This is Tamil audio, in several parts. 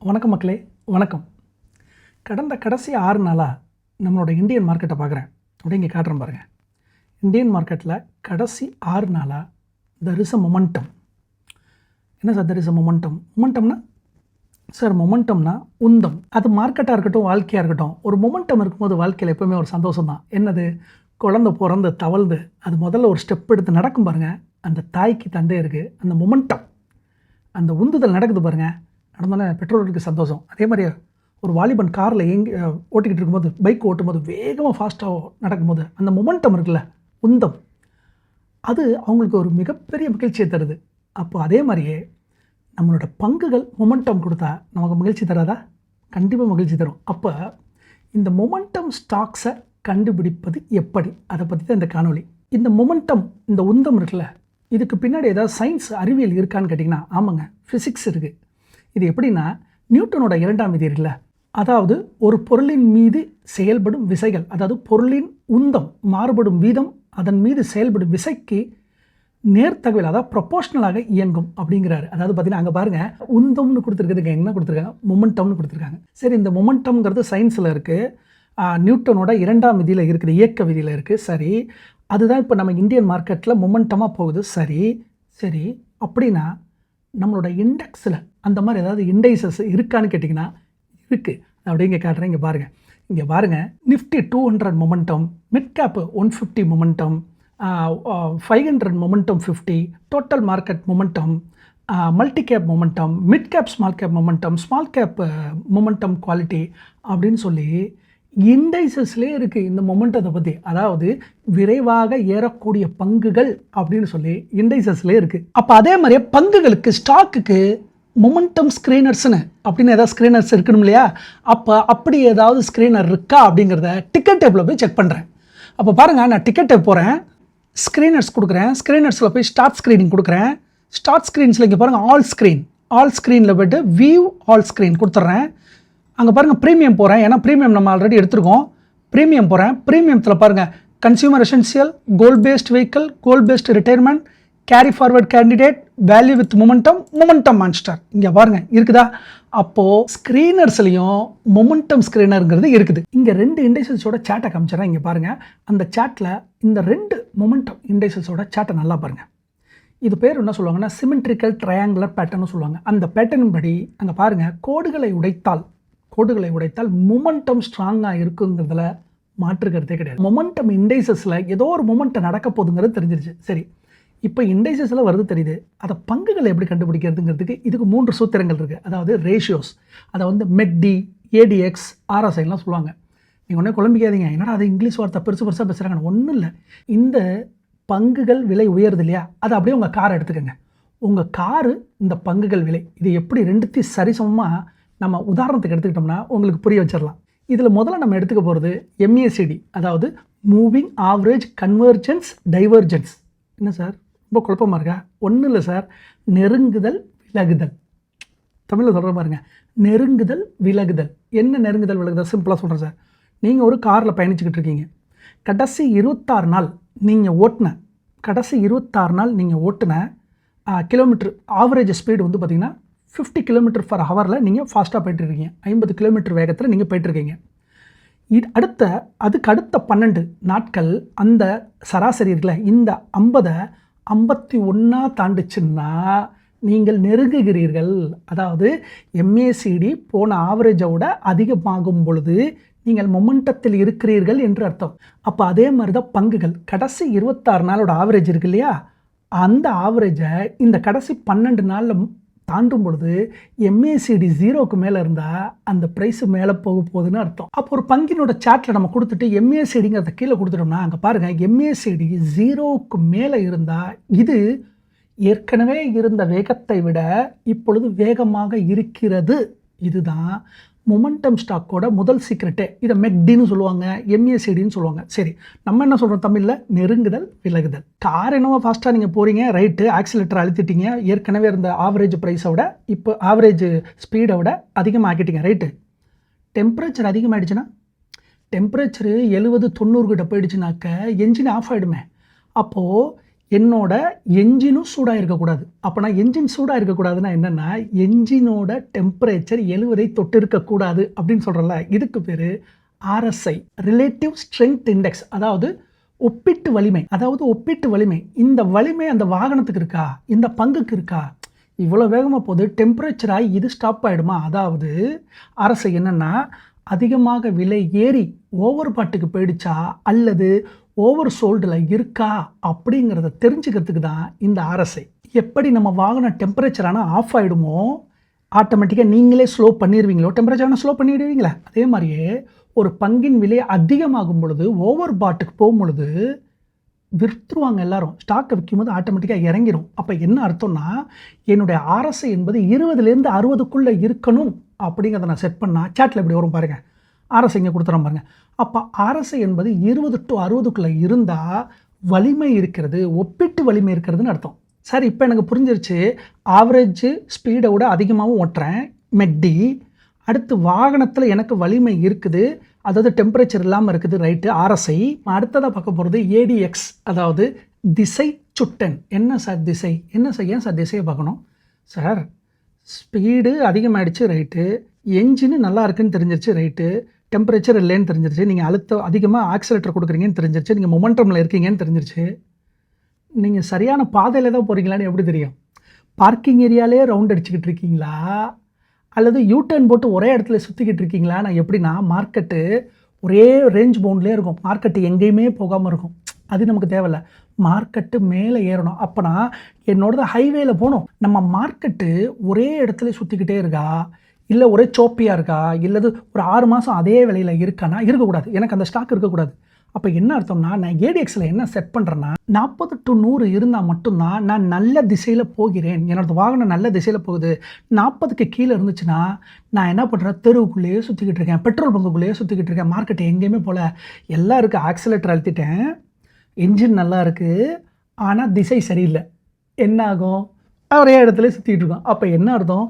வணக்கம் மக்களே, வணக்கம். கடந்த கடைசி 6 நாளாக நம்மளோட இந்தியன் மார்க்கெட்டை பார்க்குறேன். அப்படியே இங்கே காட்டுறேன் பாருங்கள். இந்தியன் மார்க்கெட்டில் கடைசி 6 நாளாக தெர் இஸ் அ மொமெண்டம். என்ன sir there is a momentum? மொமெண்டம்னா சார் மொமெண்டம்னா உந்தம். அது மார்க்கெட்டாக இருக்கட்டும், வாழ்க்கையாக இருக்கட்டும், ஒரு மொமெண்டம் இருக்கும்போது வாழ்க்கையில் எப்போவுமே ஒரு சந்தோஷம் தான். என்னது? குழந்தை பிறந்து தவழ்ந்து அது முதல்ல ஒரு ஸ்டெப் எடுத்து நடக்கும் பாருங்கள். அந்த தாய்க்கு தந்தை இருக்குது. அந்த மொமெண்டம், அந்த உந்துதல் நடக்குது பாருங்கள். நடந்தோன்னே பெற்றோர்களுக்கு சந்தோஷம். அதே மாதிரி ஒரு வாலிபன் காரில் ஓட்டிக்கிட்டு இருக்கும்போது, பைக் ஓட்டும்போது வேகமாக ஃபாஸ்ட்டாக நடக்கும்போது அந்த மொமெண்டம் இருக்குல்ல, உந்தம், அது அவங்களுக்கு ஒரு மிகப்பெரிய மகிழ்ச்சியை தருது. அப்போ அதே மாதிரியே நம்மளோட பங்குகள் மொமெண்டம் கொடுத்தா நமக்கு மகிழ்ச்சி தராதா? கண்டிப்பாக மகிழ்ச்சி தரும். அப்போ இந்த மொமெண்டம் ஸ்டாக்ஸை கண்டுபிடிப்பது எப்படி, அதை பற்றி தான் இந்த காணொலி. இந்த மொமெண்டம், இந்த உந்தம் இருக்குல்ல, இதுக்கு பின்னாடி ஏதாவது சயின்ஸ் அறிவியல் இருக்கான்னு கேட்டிங்கன்னா ஆமாங்க, ஃபிசிக்ஸ் இருக்குது. இது எப்படின்னா, நியூட்டனோட 2ஆம் விதி இருக்குல்ல, அதாவது ஒரு பொருளின் மீது செயல்படும் விசைகள், அதாவது பொருளின் உந்தம் மாறுபடும் வீதம் அதன் மீது செயல்படும் விசைக்கு நேர்த்தகவில், அதாவது ப்ரொபோஷ்னலாக இயங்கும் அப்படிங்கிறாரு. அதாவது பார்த்தீங்கன்னா அங்கே பாருங்கள், உந்தம்னு கொடுத்துருக்குதுங்க, என்ன கொடுத்துருக்காங்க? மொமெண்டம்னு கொடுத்துருக்காங்க. சரி, இந்த மொமெண்டம்ங்கிறது சயின்ஸில் இருக்குது, நியூட்டனோட 2ஆம் விதியில் இருக்குது, இயக்க விதியில் இருக்குது. சரி, அதுதான் இப்போ நம்ம இந்தியன் மார்க்கெட்டில் மொமெண்டமாக போகுது. சரி அப்படின்னா நம்மளோட இண்டெக்ஸில் அந்த மாதிரி ஏதாவது இண்டைசஸ் இருக்கான்னு கேட்டிங்கன்னா இருக்குது. அப்படியே இங்கே காட்டுறேன். இங்கே பாருங்கள், Nifty 200 momentum, mid cap 150 momentum, 500 momentum 50, total market momentum, multi cap momentum, mid cap small cap momentum, small cap momentum quality அப்படின்னு சொல்லி இண்டைசஸ்லேயே இருக்குது இந்த மொமெண்டத்தை பற்றி. அதாவது விரைவாக ஏறக்கூடிய பங்குகள் அப்படின்னு சொல்லி இண்டைசஸ்லேயே இருக்குது. அப்போ அதே மாதிரியே பங்குகளுக்கு, ஸ்டாக்குக்கு மொமெண்டம் ஸ்க்ரீனர்ஸ்னு அப்படின்னு ஏதாவது ஸ்க்ரீனர்ஸ் இருக்கணும் இல்லையா? அப்படி ஏதாவது ஸ்க்ரீனர் இருக்கா அப்படிங்கிறத டிக்கெட் டேப்பில் போய் செக் பண்ணுறேன். அப்போ பாருங்கள், நான் டிக்கெட் டேப் போகிறேன், ஸ்க்ரீனர்ஸ் கொடுக்குறேன், ஸ்க்ரீனர்ஸில் போய் ஸ்டார்ட் ஸ்க்ரீனிங் கொடுக்குறேன். ஸ்டார்ட் ஸ்க்ரீன்ஸில் இங்கே பாருங்கள், ஆல் ஸ்க்ரீனில் போய்ட்டு வியூ ஆல் ஸ்க்ரீன் கொடுத்துட்றேன். அங்கே பாருங்கள், ப்ரீமியம் போகிறேன், ஏன்னா ப்ரீமியம் நம்ம ஆல்ரெடி எடுத்துருக்கோம். ப்ரீமியம் போகிறேன். ப்ரீமியத்தில் பாருங்கள், consumer essential, goal based vehicle, goal based retirement, carry forward candidate, value with momentum monster. இங்கே பாருங்கள் இருக்குதா? அப்போது ஸ்க்ரீனர்ஸ்லையும் மொமெண்டம் ஸ்க்ரீனருங்கிறது இருக்குது. இங்கே 2 இண்டைசஸோட சேட்டை காமிச்சிடறேன். இங்கே பாருங்கள், அந்த சேட்டில் இந்த 2 மொமெண்டம் இண்டைசஸோட சேட்டை நல்லா பாருங்கள். இது பேர் என்ன சொல்லுவாங்கன்னா சிமெட்ரிக்கல் ட்ரையாங்குலர் பேட்டர்னு சொல்லுவாங்க. அந்த பேட்டர்ன் படி அங்கே பாருங்கள், கோடுகளை உடைத்தால் மொமெண்டம் ஸ்ட்ராங்காக இருக்குங்கிறதுல மாற்றுக்கிறதே கிடையாது. மொமெண்டம் இண்டைசஸில் ஏதோ ஒரு மொமெண்டம் நடக்க போகுதுங்கிறது தெரிஞ்சிருச்சு. சரி, இப்போ இண்டைசஸில் வருது தெரியுது, அதை பங்குகளை எப்படி கண்டுபிடிக்கிறதுங்கிறதுக்கு இதுக்கு 3 சூத்திரங்கள் இருக்குது. அதாவது ரேஷியோஸ், அதை வந்து மெக்டி, ஏடிஎக்ஸ், ஆர்எஸ்ஐலாம் சொல்லுவாங்க. நீங்கள் ஒன்றே குழம்பிக்காதீங்க, என்னடா அது இங்கிலீஷ் வார்த்தை பெருசாக பேசுகிறாங்க. ஒன்றும் இல்லை, இந்த பங்குகள் விலை உயருது இல்லையா, அதை அப்படியே உங்கள் காரை எடுத்துக்கோங்க. உங்கள் காரு இந்த பங்குகள் விலை, இது எப்படி ரெண்டுத்தையும் சரிசமமாக நம்ம உதாரணத்துக்கு எடுத்துக்கிட்டோம்னா உங்களுக்கு புரிய வச்சிடலாம். இதில் முதல்ல நம்ம எடுத்துக்க போகிறது MACD, அதாவது மூவிங் ஆவரேஜ் கன்வர்ஜென்ஸ் டைவர்ஜென்ஸ். என்ன சார் ரொம்ப குழப்பமாக இருக்கா? ஒன்றும் இல்லை சார், நெருங்குதல் விலகுதல். தமிழில் சொல்கிற பாருங்க, நெருங்குதல் விலகுதல். என்ன நெருங்குதல் விலகுதல்? சிம்பிளாக சொல்கிறேன் சார். நீங்கள் ஒரு காரில் பயணிச்சுக்கிட்டு இருக்கீங்க, கடைசி 26 நாள் நீங்கள் ஓட்டின கிலோமீட்டர் ஆவரேஜ் ஸ்பீடு வந்து பார்த்திங்கன்னா 50 km/h நீங்கள் ஃபாஸ்ட்டாக போய்ட்டுருக்கீங்க, 50 km வேகத்தில் நீங்கள் போய்ட்டுருக்கீங்க. அதுக்கு அடுத்த 12 நாட்கள் அந்த சராசரி இருக்குல்ல, இந்த 50 51 தாண்டுச்சுன்னா நீங்கள் நெருங்குகிறீர்கள். அதாவது MACD போன ஆவரேஜை விட அதிகமாகும் பொழுது நீங்கள் மொமெண்டத்தில் இருக்கிறீர்கள் என்று அர்த்தம். அப்போ அதே மாதிரி தான் பங்குகள், கடைசி 26 நாளோட ஆவரேஜ் இருக்கு இல்லையா, அந்த ஆவரேஜை இந்த கடைசி 12 நாளில் தாண்டும் பொழுது MACD 0க்கு மேலே இருந்தால் அந்த ப்ரைஸு மேலே போகுதுன்னு அர்த்தம். அப்போ ஒரு பங்கினோட சாட்டில் நம்ம கொடுத்துட்டு MACDங்கிறத கீழே கொடுத்துட்டோம்னா அங்கே பாருங்கள், MACD 0க்கு மேலே இருந்தால் இது ஏற்கனவே இருந்த வேகத்தை விட இப்பொழுது வேகமாக இருக்கிறது. இதுதான் மொமெண்டம் ஸ்டாக்கோட முதல் சீக்ரெட்டே. இதை மெக்டின்னு சொல்லுவாங்க, MACDன்னு சொல்லுவாங்க. சரி, நம்ம என்ன சொல்கிறோம் தமிழில்? நெருங்குதல் விலகுதல். கார் என்னவோ ஃபாஸ்ட்டாக நீங்கள் போகிறீங்க, ரைட்டு, ஆக்சிலேட்டர் அழுத்திட்டீங்க, ஏற்கனவே இருந்த ஆவரேஜ் ப்ரைஸை விட இப்போ ஆவரேஜ் ஸ்பீடை விட அதிகமாக ஆக்கிட்டீங்க, ரைட்டு. டெம்பரேச்சர் அதிகமாகிடுச்சுன்னா, டெம்பரேச்சரு 70-90 கிட்ட போயிடுச்சுனாக்க என்ஜின் ஆஃப் ஆகிடுமே. அப்போது என்னோட என்ஜினும் சூடாக இருக்கக்கூடாது. அப்போனா என்ஜின் சூடாக இருக்கக்கூடாதுன்னா என்னென்னா, என்ஜினோட டெம்பரேச்சர் 70 தொட்டு இருக்கக்கூடாது அப்படின்னு சொல்கிறல. இதுக்கு பேர் RSI, ரிலேட்டிவ் ஸ்ட்ரென்த் இண்டெக்ஸ். அதாவது ஒப்பீட்டு வலிமை. இந்த வலிமை அந்த வாகனத்துக்கு இருக்கா, இந்த பங்குக்கு இருக்கா? இவ்வளோ வேகமாக போகுது, டெம்பரேச்சர் ஆகி இது ஸ்டாப் ஆகிடுமா? அதாவது RSI என்னென்னா, அதிகமாக விலை ஏறி ஓவர் பாட்டுக்கு போயிடுச்சா அல்லது ஓவர் சோல்டில் இருக்கா அப்படிங்கிறத தெரிஞ்சுக்கிறதுக்கு தான் இந்த RSI. எப்படி நம்ம வாங்கின டெம்பரேச்சர் ஆனால் ஆஃப் ஆகிடுமோ, ஆட்டோமேட்டிக்காக நீங்களே ஸ்லோ பண்ணிடுவீங்களோ, டெம்பரேச்சர் ஆனால் ஸ்லோ பண்ணிடுவீங்களா, அதே மாதிரியே ஒரு பங்கின் விலை அதிகமாகும் பொழுது, ஓவர் பாட்டுக்கு போகும் பொழுது விற்றுருவாங்க எல்லாரும். ஸ்டாக்கை விற்கும் போது ஆட்டோமேட்டிக்காக இறங்கிடும். அப்போ என்ன அர்த்தம்னா, என்னுடைய RSI என்பது 20லேருந்து 60க்குள்ளே இருக்கணும் அப்படிங்கிறத நான் செட் பண்ணால், சேட்டில் எப்படி வரும் பாருங்கள், RSI இங்கே கொடுத்துறோம் பாருங்கள். அப்போ RSI என்பது 20 to 60க்குள்ளே இருந்தால் வலிமை இருக்கிறது, ஒப்பீட்டு வலிமை இருக்கிறதுன்னு அர்த்தம். சரி, இப்போ எனக்கு புரிஞ்சிருச்சு. ஆவரேஜ் ஸ்பீடை விட அதிகமாகவும் ஓட்டுறேன், மெக்டி. அடுத்து வாகனத்தில் எனக்கு வலிமை இருக்குது, அதாவது டெம்பரேச்சர் இல்லாமல் இருக்குது, ரைட்டு, RSI. அடுத்ததாக பார்க்க போகிறது ADX, அதாவது திசை சுட்டன். என்ன சார் திசை? என்ன சார், ஏன் சார் திசையை பார்க்கணும் சார்? ஸ்பீடு அதிகமாகிடுச்சு, ரைட்டு. என்ஜின் நல்லா இருக்குன்னு தெரிஞ்சிருச்சு, ரைட்டு. டெம்பரேச்சர் இல்லைன்னு தெரிஞ்சிருச்சு. நீங்கள் அதிகமாக ஆக்சிலேட்டர் கொடுக்குறீங்கன்னு தெரிஞ்சிருச்சு. நீங்கள் மொமெண்டமில் இருக்கீங்கன்னு தெரிஞ்சிருச்சு. நீங்கள் சரியான பாதையில் தான் போகிறீங்களான்னு எப்படி தெரியும்? பார்க்கிங் ஏரியாலே ரவுண்ட் அடிச்சுக்கிட்டு இருக்கீங்களா அல்லது யூடர்ன் போட்டு ஒரே இடத்துல சுற்றிக்கிட்டு இருக்கீங்களா? நான் எப்படின்னா, மார்க்கெட்டு ஒரே ரேஞ்ச் பவுண்ட்லேயே இருக்கும், மார்க்கெட்டு எங்கேயுமே போகாமல் இருக்கும். அது நமக்கு தேவையில்லை. மார்க்கெட்டு மேலே ஏறணும். அப்போனா என்னோடது ஹைவேல போகணும். நம்ம மார்க்கெட்டு ஒரே இடத்துல சுற்றிக்கிட்டே இருக்கா, இல்லை ஒரே சோப்பியாக இருக்கா, இல்லது ஒரு 6 மாதம் அதே விலையில் இருக்கானா? இருக்கக்கூடாது. எனக்கு அந்த ஸ்டாக் இருக்கக்கூடாது. அப்போ என்ன அர்த்தம்னா, நான் ADXயில் என்ன செட் பண்ணுறேன்னா, 40 to 100 இருந்தால் மட்டும்தான் நான் நல்ல திசையில் போகிறேன், என்னோடய வாகனம் நல்ல திசையில் போகுது. 40க்கு கீழே இருந்துச்சுன்னா நான் என்ன பண்ணுறேன், தெருவுக்குள்ளேயே சுற்றிக்கிட்டு இருக்கேன், பெட்ரோல் பங்குக்குள்ளேயே சுற்றிக்கிட்டு இருக்கேன், மார்க்கெட் எங்கேயுமே போல். எல்லாம் இருக்குது, ஆக்சிலேட்டர் அழுத்திட்டேன், என்ஜின் நல்லா இருக்குது, ஆனால் திசை சரியில்லை. என்ன ஆகும்? ஒரே இடத்துல சுற்றிக்கிட்டு இருக்கோம். அப்போ என்ன அர்த்தம்?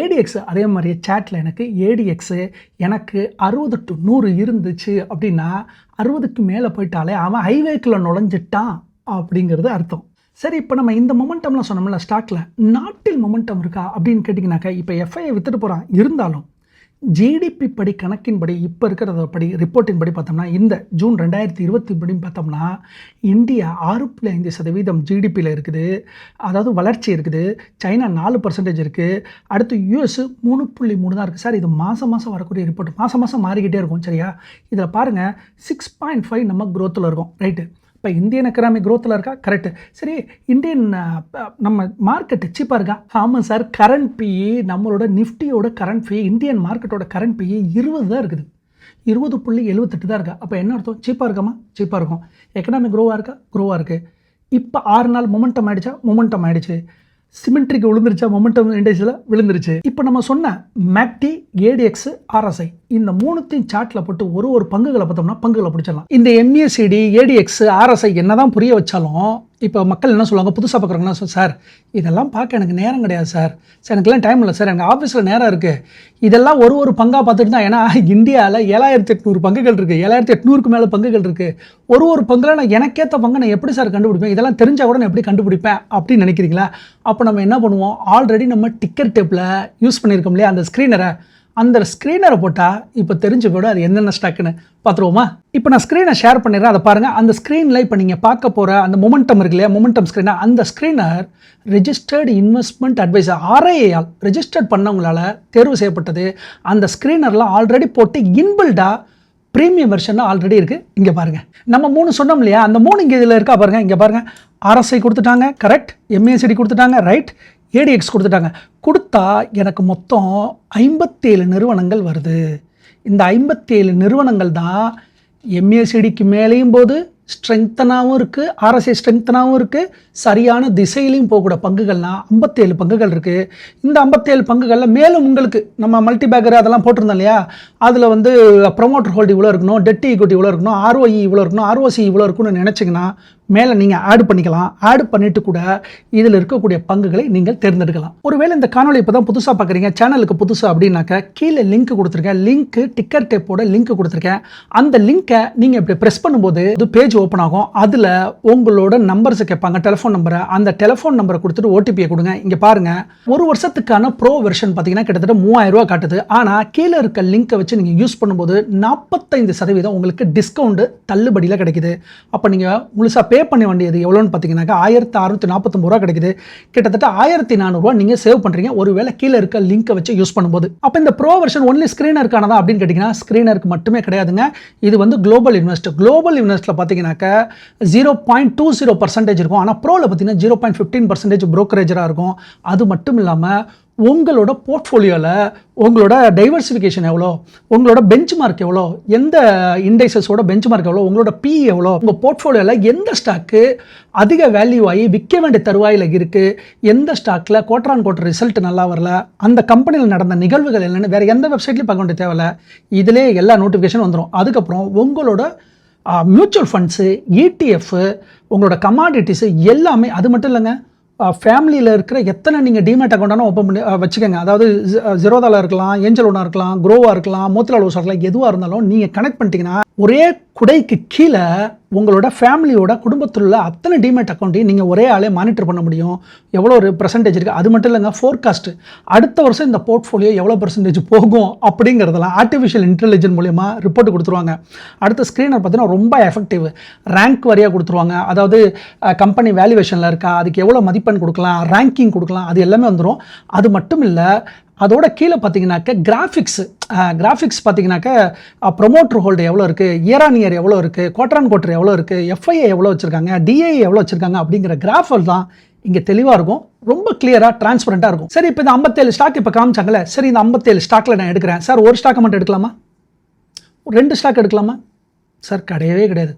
ADX அதே மாதிரி சேட்டில் எனக்கு ADX எனக்கு 60 to 100 இருந்துச்சு அப்படின்னா, 60க்கு மேலே போயிட்டாலே அவன் ஹைவேக்குள்ளே நுழைஞ்சிட்டான் அப்படிங்கிறது அர்த்தம். சரி, இப்போ நம்ம இந்த மொமெண்டம்லாம் சொன்னோம்ல ஸ்டாக்கில், நாட்டில் மொமெண்டம் இருக்கா அப்படின்னு கேட்டிங்கனாக்கா, இப்போ FIஐ விற்றுட்டு போகிறான், இருந்தாலும் ஜிடிபி படி கணக்கின்படி இப்போ இருக்கிறத படி ரிப்போர்ட்டின் படி பார்த்தோம்னா, இந்த ஜூன் 2020 படி பார்த்தோம்னா இந்தியா 6.5% ஜிடிபியில் இருக்குது, அதாவது வளர்ச்சி இருக்குது. சைனா 4% இருக்குது. அடுத்து US 3.3 தான் இருக்குது. சார், இது மாதம் வரக்கூடிய ரிப்போர்ட், மாதம் மாறிக்கிட்டே இருக்கும். சரியா? இதில் பாருங்கள், 6.5 நம்ம க்ரோத்தில் இருக்கும், ரைட்டு. இப்போ இந்தியன் எக்கனாமி க்ரோத்தில் இருக்கா? கரெக்டு. சரி, இந்தியன் நம்ம மார்க்கெட்டு சீப்பாக இருக்கா? ஆமாம் சார். கரண்ட் PE, நம்மளோட நிஃப்டியோட கரண்ட் PE, இந்தியன் மார்க்கெட்டோட கரண்ட் PE 20 தான் இருக்குது, 20.78 தான் இருக்கா. அப்போ என்ன அர்த்தம்? சீப்பாக இருக்காமா? சீப்பாக இருக்கும். எக்கனாமி க்ரோவாக இருக்கா? க்ரோவாக இருக்குது. இப்போ 6 நாள் மொமெண்டம் ஆகிடுச்சா? மொமெண்டம் ஆகிடுச்சு. சிமெண்ட்ரிக்கு விழுந்துருச்சா? மொமெண்டம் இண்டெக்ஸில் விழுந்துருச்சு. இப்போ நம்ம சொன்ன MACD, ADX, RSI இந்த மூணுத்தையும் சார்ட்டில் போட்டு ஒரு பங்குகளை பார்த்தோம்னா பங்குகளை பிடிச்சிடலாம். இந்த MACD, ADX, RSI என்ன தான் புரிய வச்சாலும் இப்போ மக்கள் என்ன சொல்லுவாங்க, புதுசாக பார்க்குறாங்கன்னா, சார் இதெல்லாம் பார்க்க எனக்கு நேரம் கிடையாது சார், எனக்குலாம் டைம் இல்லை சார், எனக்கு ஆஃபீஸில் நேரம் இருக்குது, இதெல்லாம் ஒரு பங்காக பார்த்துட்டு தான். ஏன்னா இந்தியாவில் 7800 பங்குகள் இருக்குது, 7800க்கு மேலே பங்குகள் இருக்குது. ஒரு பங்கில் நான் எனக்கேற்ற பங்கு நான் எப்படி சார் கண்டுபிடிப்பேன், இதெல்லாம் தெரிஞ்சால் கூட நான் எப்படி கண்டுபிடிப்பேன் அப்படின்னு நினைக்கிறீங்களா? அப்போ நம்ம என்ன பண்ணுவோம், ஆல்ரெடி நம்ம டிக்கர் டேப்பில் யூஸ் பண்ணியிருக்கோம் இல்லையா, அந்த ஸ்க்ரீனரை போட்டால் இப்போ தெரிஞ்சு போய்டும் அது என்னென்ன ஸ்டாக்குன்னு. பார்த்துருவோமா? இப்போ நான் ஸ்க்ரீனை ஷேர் பண்ணிடுறேன், அதை பாருங்கள். அந்த ஸ்க்ரீனில் இப்போ நீங்கள் பார்க்க போகிற அந்த மொமெண்டம் இருக்கு இல்லையா, மொமெண்டம் ஸ்க்ரீனர், அந்த ஸ்க்ரீனர் ரெஜிஸ்டர்டு இன்வெஸ்ட்மெண்ட் அட்வைசர் RIAல் ரெஜிஸ்டர்ட் பண்ணவங்களால் தேர்வு செய்யப்பட்டது. அந்த ஸ்க்ரீனர்லாம் ஆல்ரெடி போட்டு இன்பில்டாக ப்ரீமியம் வெர்ஷன் ஆல்ரெடி இருக்குது. இங்கே பாருங்கள், நம்ம 3 சொன்னோம் இல்லையா, அந்த 3 இங்கே இதில் இருக்கா பாருங்கள். இங்கே பாருங்கள், RSI கொடுத்துட்டாங்க, கரெக்ட். MACD கொடுத்துட்டாங்க, ரைட். ADX கொடுத்துட்டாங்க. கொடுத்தா எனக்கு மொத்தம் 57 நிறுவனங்கள் வருது. இந்த 57 நிறுவனங்கள் தான் MACDக்கு மேலேயும் போது ஸ்ட்ரெங்தனாகவும் இருக்குது, RSI ஸ்ட்ரெங்தனாகவும் இருக்குது, சரியான திசையிலையும் போகக்கூட பங்குகள்லாம் 57 பங்குகள் இருக்குது. இந்த 57 பங்குகளில் மேலும் உங்களுக்கு நம்ம மல்டிபேக்கர் அதெல்லாம் போட்டிருந்தோம் இல்லையா, அதில் ப்ரொமோட்டர் ஹோல்டு இவ்வளோ இருக்கணும், டெட் ஈக்விட்டி இவ்வளோ இருக்கணும், ROE இவ்வளோ இருக்கணும், ROC இவ்வளோ இருக்குன்னு நினச்சிங்கன்னா மேலே நீங்கள் ஆட் பண்ணிக்கலாம். ஆட் பண்ணிட்டு கூட இதில் இருக்கக்கூடிய பங்குகளை நீங்கள் தேர்ந்தெடுக்கலாம். ஒருவேளை இந்த காணொலி இப்போ தான் புதுசாக பார்க்குறீங்க, சேனலுக்கு புதுசு அப்படின்னாக்க கீழே லிங்க் கொடுத்துருக்கேன். லிங்க்கு டிக்கர் டேப்போட லிங்க் கொடுத்துருக்கேன். அந்த லிங்க்கை நீங்கள் இப்படி ப்ரெஸ் பண்ணும்போது பேஜ் ஓப்பன் ஆகும். அதில் உங்களோட நம்பர்ஸை கேட்பாங்க, டெலிஃபோன் நம்பரை. அந்த டெலிஃபோன் நம்பரை கொடுத்துட்டு ஓடிபியை கொடுங்க. இங்கே பாருங்கள், ஒரு வருஷத்துக்கான ப்ரோ வெர்ஷன் பார்த்தீங்கன்னா கிட்டத்தட்ட 3000 ரூபா காட்டுது. ஆனால் கீழே இருக்க லிங்க்கை வச்சு நீங்கள் யூஸ் பண்ணும்போது 45% உங்களுக்கு டிஸ்கவுண்ட் தள்ளுபடியில் கிடைக்குது. அப்போ நீங்கள் முழுசாக பே பண்ண வேண்டியது எவ்வளோன்னு பார்த்தீங்கன்னாக்கா 1649 ரூபா கிடைக்குது. கிட்டத்தட்ட 1400 ரூபா நீங்கள் சேவ் பண்ணுறீங்க ஒருவேளை கீழே இருக்க லிங்கை வச்சு யூஸ் பண்ணும்போது. அப்போ இந்த ப்ரோ வெர்ஷன் ஒன்லி ஸ்க்ரீனருக்கானதா அப்படின்னு கேட்டிங்கன்னா ஸ்க்ரீனருக்கு மட்டுமே கிடையாதுங்க. இது வந்து குளோபல் இன்வெஸ்ட்டில் பார்த்தீங்கன்னாக்கா 0.20% இருக்கும். ஆனால் ப்ரோவில் பார்த்தீங்கன்னா 0.15% புரோக்கரேஜராக இருக்கும். அது மட்டும் இல்லாமல் உங்களோட போர்ட்ஃபோலியோவில் உங்களோட டைவர்சிஃபிகேஷன் எவ்வளோ, உங்களோட பெஞ்ச் மார்க் எவ்வளோ, எந்த இண்டைசஸோட பெஞ்ச் மார்க் எவ்வளோ, உங்களோட பி எவ்வளோ, உங்கள் போர்ட்ஃபோலியோவில் எந்த ஸ்டாக்கு அதிக வேல்யூ ஆகி விற்க வேண்டிய தருவாயில் இருக்குது, எந்த ஸ்டாக்கில் குவார்டர் ரிசல்ட் நல்லா வரல, அந்த கம்பெனியில் நடந்த நிகழ்வுகள் என்னென்னு வேறு எந்த வெப்சைட்லையும் பார்க்க வேண்டிய தேவையில்லை. இதிலே எல்லா நோட்டிஃபிகேஷன் வந்துடும். அதுக்கப்புறம் உங்களோட மியூச்சுவல் ஃபண்ட்ஸு, ETF, உங்களோட கமாடிட்டிஸு எல்லாமே. அது மட்டும் இல்லைங்க, ஃபேமிலியில் இருக்கிற எத்தனை நீங்கள் டிமேட் அக்கௌண்ட்டான ஓப்பன் பண்ணி வச்சுக்கோங்க. அதாவது ஜெரோதாவில் இருக்கலாம், ஏஞ்சல் ஒன்றா இருக்கலாம், குரோவாக இருக்கலாம், மோத்திலால் ஓஸாக இருக்கலாம், எதுவாக இருந்தாலும் நீங்கள் கனெக்ட் பண்ணிட்டீங்கன்னா ஒரே குடைக்கு கீழே உங்களோட ஃபேமிலியோட குடும்பத்தில் உள்ள அத்தனை டிமேட் அக்கௌண்ட்டையும் நீங்கள் ஒரே ஆளே மானிட்டர் பண்ண முடியும். எவ்வளோ ஒரு பெர்சன்டேஜ் இருக்குது. அது மட்டும் இல்லைங்க, ஃபோர்காஸ்ட் அடுத்த வருஷம் இந்த போர்ட்ஃபோலியோ எவ்வளோ பெர்சன்டேஜ் போகும் அப்படிங்கிறதெல்லாம் ஆர்டிஃபிஷியல் இன்டெலிஜென்ஸ் மூலிமா ரிப்போர்ட் கொடுத்துருவாங்க. அடுத்த ஸ்க்ரீனர் பார்த்தீங்கன்னா ரொம்ப எஃபெக்டிவ். ரேங்க் வரியாக கொடுத்துருவாங்க. அதாவது கம்பெனி வேல்யூவேஷனில் இருக்கா, அதுக்கு எவ்வளோ மதிப்பெண் கொடுக்கலாம், ரேங்கிங் கொடுக்கலாம், அது எல்லாமே வந்துடும். அது மட்டும் இல்லை, அதோட கீழே பார்த்தீங்கன்னாக்க கிராஃபிக்ஸ் பார்த்தீங்கன்னாக்க ப்ரொமோட்டர் ஹோல்டு எவ்வளோ இருக்குது, இயர் ஆன் இயர் எவ்வளோ இருக்குது, குவார்டர் எவ்வளோ இருக்குது, FII எவ்வளோ வச்சுருக்காங்க, DII எவ்வளோ வச்சுருக்காங்க அப்படிங்கிற கிராஃபில் தான் இங்கே தெளிவாக இருக்கும். ரொம்ப கிளியராக டிரான்ஸ்பரண்ட்டாக இருக்கும். சரி, இப்போ இந்த 57 ஸ்டாக் இப்போ காமிச்சாங்களே, சரி இந்த 57 ஸ்டாக்கில் நான் எடுக்கிறேன் சார், ஒரு ஸ்டாக்கை மட்டும் எடுக்கலாமா, 2 ஸ்டாக் எடுக்கலாமா சார்? கிடையவே கிடையாது.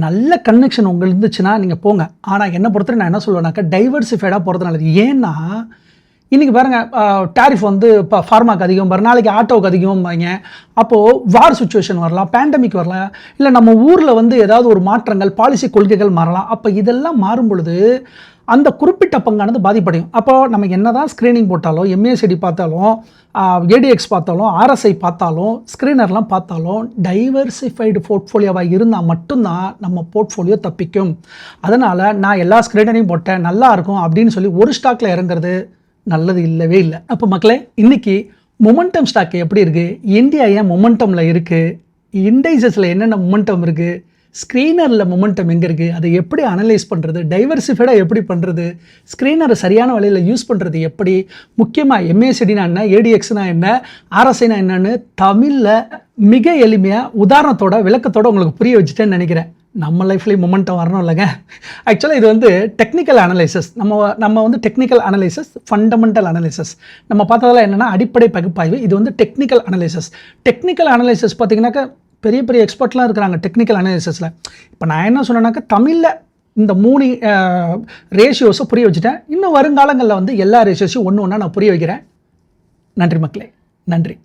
நல்ல கனெக்ஷன் உங்களுக்கு இருந்துச்சுன்னா நீங்கள் போங்க. ஆனால் என்னை பொறுத்தவரை நான் என்ன சொல்லுவேன்னாக்கா டைவர்சிஃபைடாக போகிறது நல்லது. ஏன்னா இன்றைக்கி பாருங்கள், டேரிஃப் வந்து இப்போ ஃபார்மாக்கு அதிகம் பாருங்கள், நாளைக்கு ஆட்டோவுக்கு அதிகம் பாருங்க. அப்போது வார் சுச்சுவேஷன் வரலாம், பேண்டமிக் வரலாம், இல்லை நம்ம ஊரில் வந்து ஏதாவது ஒரு மாற்றங்கள், பாலிசி கொள்கைகள் மாறலாம். அப்போ இதெல்லாம் மாறும் பொழுது அந்த குறிப்பிட்ட பங்கானது பாதிப்படையும். அப்போது நம்ம என்ன தான் ஸ்க்ரீனிங் போட்டாலும், MACD பார்த்தாலும், ADX பார்த்தாலும், RSI பார்த்தாலும், ஸ்க்ரீனர்லாம் பார்த்தாலும் டைவர்சிஃபைடு போர்ட்ஃபோலியோவாக இருந்தால் மட்டும்தான் நம்ம போர்ட்ஃபோலியோ தப்பிக்கும். அதனால் நான் எல்லா ஸ்க்ரீனரையும் போட்டேன் நல்லா இருக்கும் அப்படின்னு சொல்லி ஒரு ஸ்டாக்கில் இறங்குறது நல்லது இல்லவே இல்லை. அப்போ மக்களே, இன்றைக்கி மொமெண்டம் ஸ்டாக் எப்படி இருக்குது, இந்தியா ஏன் மொமெண்டமில் இருக்குது, இண்டைசஸில் என்னென்ன மொமெண்டம் இருக்குது, ஸ்க்ரீனரில் மொமெண்டம் எங்கே இருக்குது, அதை எப்படி அனலைஸ் பண்ணுறது, டைவர்சிஃபைடாக எப்படி பண்ணுறது, ஸ்க்ரீனரை சரியான வழியில் யூஸ் பண்ணுறது எப்படி, முக்கியமாக MACDனா என்ன, ADXனா என்ன, RSIனா என்னன்னு தமிழில் மிக எளிமையாக உதாரணத்தோட விளக்கத்தோடு உங்களுக்கு புரிய வச்சுட்டேன்னு நினைக்கிறேன். நம்ம லைஃப்லேயும் மொமெண்டம் வரணும் இல்லைங்க. ஆக்சுவலாக இது வந்து டெக்னிக்கல் அனலைசஸ். நம்ம வந்து டெக்னிக்கல் அனலைசஸ், ஃபண்டமெண்டல் அனலைசஸ். நம்ம பார்த்ததெல்லாம் என்னென்னா அடிப்படை பகுப்பாய்வு. இது வந்து டெக்னிக்கல் அனலைசஸ் பார்த்தீங்கன்னாக்கா பெரிய பெரிய எக்ஸ்பர்ட்லாம் இருக்கிறாங்க டெக்னிக்கல் அனலைசஸில். இப்போ நான் என்ன சொன்னேன்னாக்கா தமிழில் இந்த 3 ரேஷியோஸை புரிய வச்சுட்டேன். இன்னும் வருங்காலங்களில் வந்து எல்லா ரேஷியோஸையும் ஒன்று ஒன்றா நான் புரிய வைக்கிறேன். நன்றி மக்களே, நன்றி.